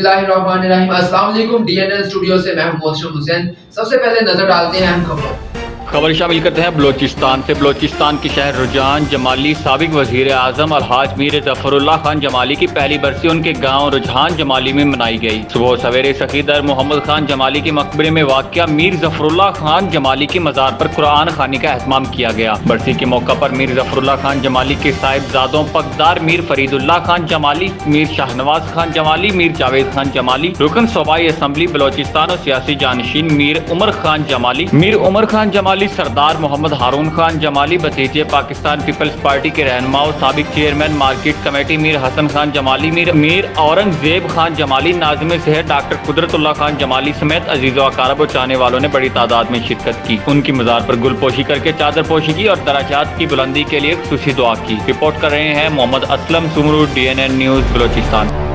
बिस्मिल्लाहिर्रहमानिर्रहीम। अस्सलाम वालेकुम। DNN स्टूडियो से मैं मोहम्मद हुसैन। सबसे पहले नजर डालते हैं अहम खबरों। खबर शामिल करते हैं बलोचिस्तान से। बलोचिस्तान के शहर रुझान जमाली साबिक वजीर आजम अलहाज मीर जफरुल्लाह खान जमाली की पहली बरसी उनके गांव रुझान जमाली में मनाई गई। सुबह सवेरे सखीदर मोहम्मद खान जमाली के मकबरे में वाक़या मीर जफरुल्लाह खान जमाली की मज़ार पर कुरान खानी का एहतमाम किया गया। बरसी के मौका पर मीर जफरुल्लाह खान जमाली के साहिबजादों पकदार मीर फरीदुल्लाह खान जमाली, मीर शाहनवाज खान जमाली, मीर जावेद खान जमाली, रुकन सूबाई असम्बली बलोचिस्तान और सियासी जानशीन मीर उमर खान जमाली, सरदार मोहम्मद हारून खान जमाली, भतीजे पाकिस्तान पीपल्स पार्टी के रहनुमा और साबिक chairman market committee Mir Hasan Khan Jamali, Mir Aurangzeb Khan Jamali, नाज़िम सेहत डॉक्टर कुदरतुल्लाह खान जमाली समेत अजीज़ व अकारब और चाहने वालों ने बड़ी तादाद में शिरकत की। उनकी मज़ार पर गुलपोशी करके चादर पोशी की और दराजात की बुलंदी के लिए खुसूसी दुआ की। रिपोर्ट कर रहे हैं मोहम्मद असलम सुमरू, DNN न्यूज़ बलोचिस्तान।